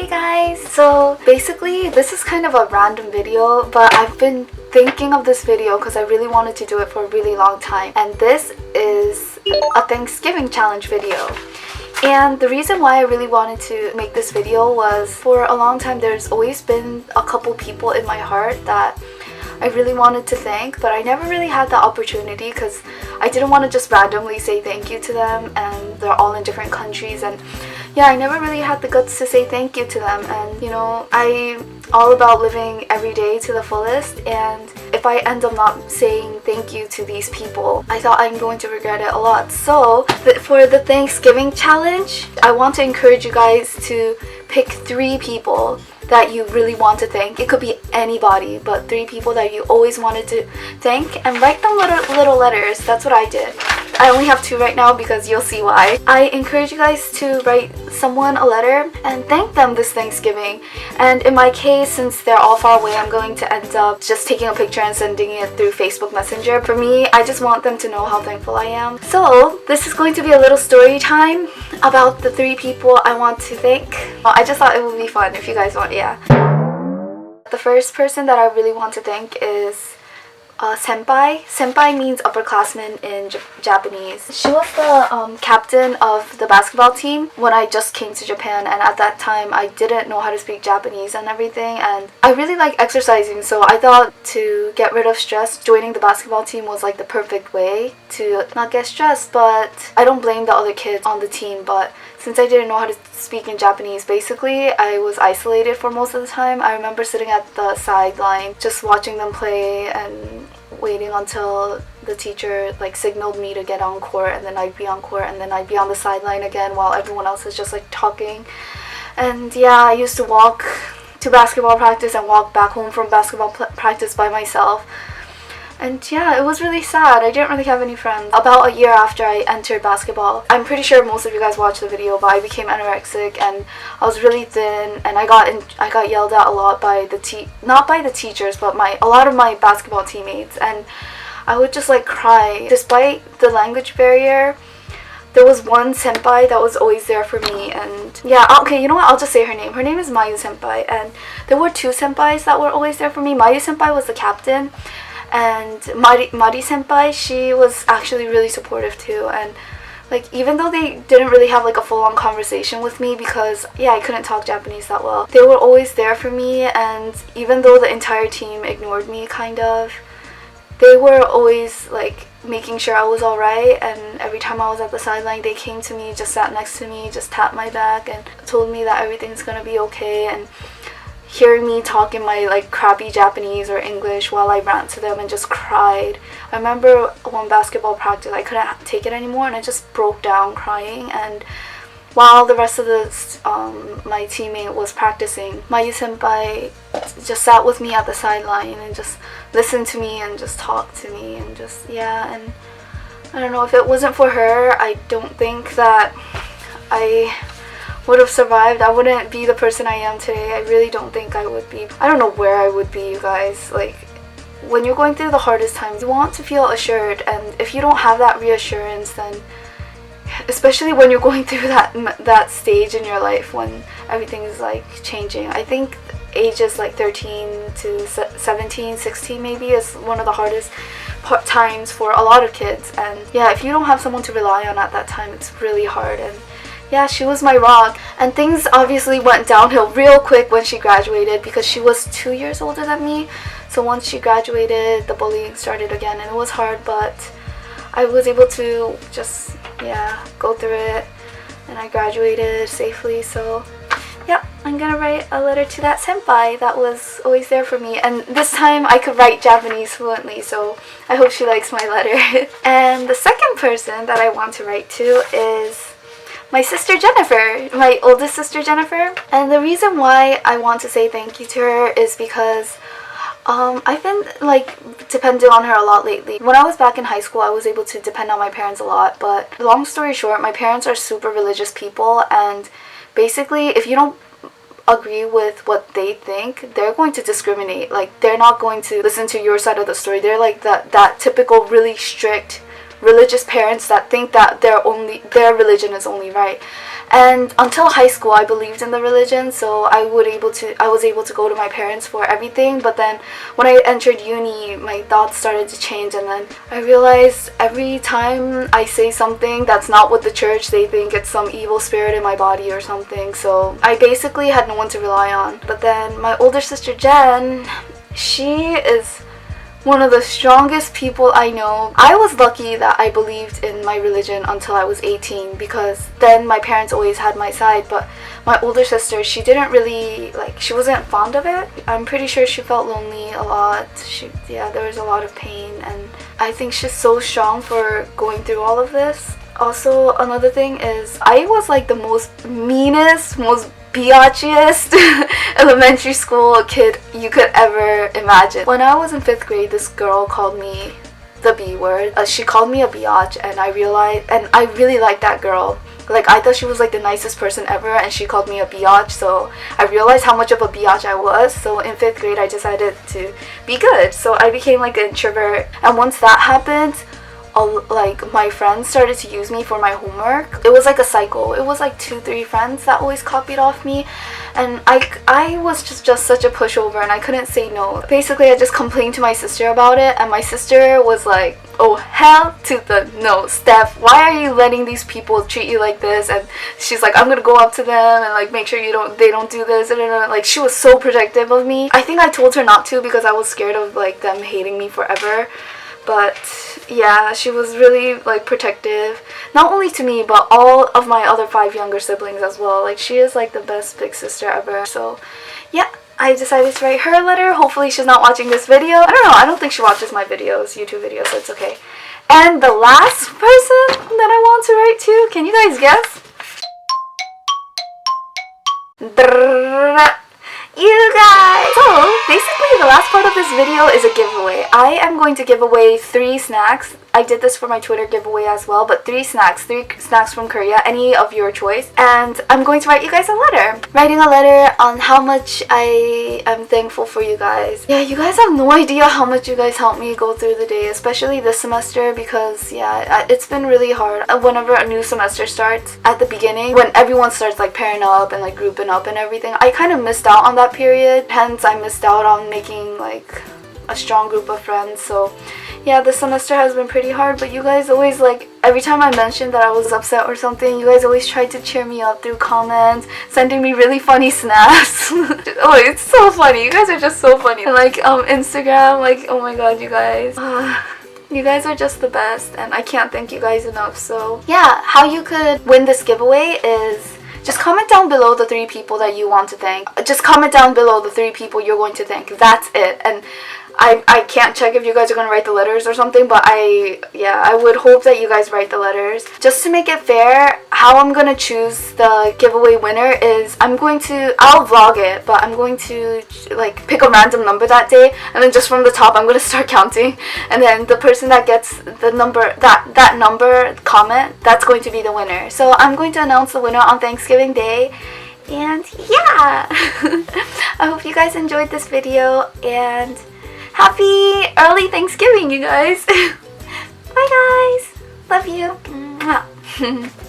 Hey guys! So basically this is kind of a random video, but I've been thinking of this video because I really wanted to do it for a really long time, and this is a Thanksgiving challenge video. And the reason why I really wanted to make this video was for a long time there's always been a couple people in my heart that I really wanted to thank, but I never really had the opportunity because I didn't want to just randomly say thank you to them, and they're all in different countries, and yeah, I never really had the guts to say thank you to them. And you know, I'm all about living every day to the fullest, and if I end up not saying thank you to these people, I thought I'm going to regret it a lot. So for the Thanksgiving challenge, I want to encourage you guys to pick 3 people that you really want to thank. It could be anybody, but 3 people that you always wanted to thank, and write them little letters. That's what I did. I only have 2 right now because you'll see why. I encourage you guys to write someone a letter and thank them this Thanksgiving. And in my case, since they're all far away, I'm going to end up just taking a picture and sending it through Facebook Messenger. For me, I just want them to know how thankful I am. So this is going to be a little story time about the 3 people I want to thank. I just thought it would be fun if you guys want. Yeah. The first person that I really want to thank is senpai. Senpai means upperclassman in Japanese. She was the captain of the basketball team when I just came to Japan, and at that time I didn't know how to speak Japanese and everything, and I really like exercising, so I thought to get rid of stress, joining the basketball team was like the perfect way to not get stressed. But I don't blame the other kids on the team, but since I didn't know how to speak in Japanese, basically I was isolated for most of the time. I remember sitting at the sideline just watching them play and waiting until the teacher like signaled me to get on court, and then I'd be on court, and then I'd be on the sideline again while everyone else is just like talking. And yeah, I used to walk to basketball practice and walk back home from basketball practice by myself. And yeah, it was really sad. I didn't really have any friends. About a year after I entered basketball, I'm pretty sure most of you guys watched the video, but I became anorexic and I was really thin, and I got yelled at a lot by not by the teachers, but a lot of my basketball teammates, and I would just like cry. Despite the language barrier, there was one senpai that was always there for me. And yeah, okay, you know what, I'll just say her name. Her name is Mayu senpai, and there were 2 senpais that were always there for me. Mayu senpai was the captain, and Mari senpai, she was actually really supportive too. And like, even though they didn't really have like a full-on conversation with me because yeah, I couldn't talk Japanese that well, they were always there for me. And even though the entire team ignored me kind of, they were always like making sure I was alright. And every time I was at the sideline, they came to me, just sat next to me, just tapped my back and told me that everything's gonna be okay. And hearing me talk in my like crappy Japanese or English while I ran to them and just cried. I remember one basketball practice, I couldn't take it anymore and I just broke down crying. And while the rest of my teammate was practicing, Mayu senpai just sat with me at the sideline and just listened to me and just talked to me, and just yeah. And I don't know, if it wasn't for her, I don't think that I would have survived. I wouldn't be the person I am today. I really don't think I would be. I don't know where I would be, you guys. Like, when you're going through the hardest times, you want to feel assured, and if you don't have that reassurance, then especially when you're going through that stage in your life when everything is like changing, I think ages like 13 to 17, 16 maybe is one of the hardest times for a lot of kids. And yeah, if you don't have someone to rely on at that time, it's really hard. And yeah, she was my rock. And things obviously went downhill real quick when she graduated because she was 2 years older than me. So once she graduated, the bullying started again, and it was hard, but I was able to just yeah, go through it, and I graduated safely. So yeah, I'm gonna write a letter to that senpai that was always there for me, and this time I could write Japanese fluently, so I hope she likes my letter. And the second person that I want to write to is my sister Jennifer, my oldest sister Jennifer. And the reason why I want to say thank you to her is because I've been like dependent on her a lot lately. When I was back in high school, I was able to depend on my parents a lot, but long story short, my parents are super religious people, and basically if you don't agree with what they think, they're going to discriminate. Like, they're not going to listen to your side of the story. They're like that typical really strict religious parents that think that their religion is only right. And until high school, I believed in the religion, so I was able to go to my parents for everything. But then when I entered uni, my thoughts started to change, and then I realized every time I say something that's not with the church, they think it's some evil spirit in my body or something. So I basically had no one to rely on. But then my older sister Jen, she is one of the strongest people I know. I was lucky that I believed in my religion until I was 18, because then my parents always had my side. But my older sister, she didn't really, she wasn't fond of it. I'm pretty sure she felt lonely a lot. There was a lot of pain, and I think she's so strong for going through all of this. Also, another thing is, I was like the most meanest, most biatchiest elementary school kid you could ever imagine. When I was in 5th grade, this girl called me the B word. She called me a biatch, and I really liked that girl. I thought she was like the nicest person ever, and she called me a biatch, so I realized how much of a biatch I was. So in 5th grade, I decided to be good. So I became like an introvert, and once that happened, my friends started to use me for my homework. It was like a cycle. It was like 2-3 friends that always copied off me, and I was just such a pushover, and I couldn't say no. Basically, I just complained to my sister about it, and my sister was like, oh hell to the no, Steph, why are you letting these people treat you like this? And she's like, I'm gonna go up to them and make sure they don't do this. And she was so protective of me. I think I told her not to because I was scared of them hating me forever. But yeah, she was really protective, not only to me but all of my other 5 younger siblings as well. She is the best big sister ever. So yeah, I decided to write her a letter. Hopefully she's not watching this video. I don't know, I don't think she watches my videos, YouTube videos, so it's okay. And the last person that I want to write to, can you guys guess? You guys! So, basically the last part of this video is a giveaway. I am going to give away 3 snacks. I did this for my Twitter giveaway as well, but 3 snacks from Korea, any of your choice. And I'm going to write you guys a letter. Writing a letter on how much I am thankful for you guys. Yeah, you guys have no idea how much you guys helped me go through the day, especially this semester, because yeah, it's been really hard. Whenever a new semester starts, at the beginning, when everyone starts pairing up and grouping up and everything, I kind of missed out on that period. Hence, I missed out on making a strong group of friends. So yeah, this semester has been pretty hard, but you guys always every time I mentioned that I was upset or something, you guys always tried to cheer me up through comments, sending me really funny snaps. Oh, it's so funny. You guys are just so funny. And Instagram, oh my god, you guys. You guys are just the best, and I can't thank you guys enough. So yeah, how you could win this giveaway is just comment down below the 3 people that you want to thank. Just comment down below the 3 people you're going to thank. That's it. And I can't check if you guys are going to write the letters or something, but I would hope that you guys write the letters. Just to make it fair, how I'm going to choose the giveaway winner is I'll vlog it, but I'm going to pick a random number that day, and then just from the top I'm going to start counting, and then the person that gets the number, that number comment, that's going to be the winner. So I'm going to announce the winner on Thanksgiving Day. And yeah, I hope you guys enjoyed this video, and happy early Thanksgiving, you guys. Bye guys. Love you. Mwah.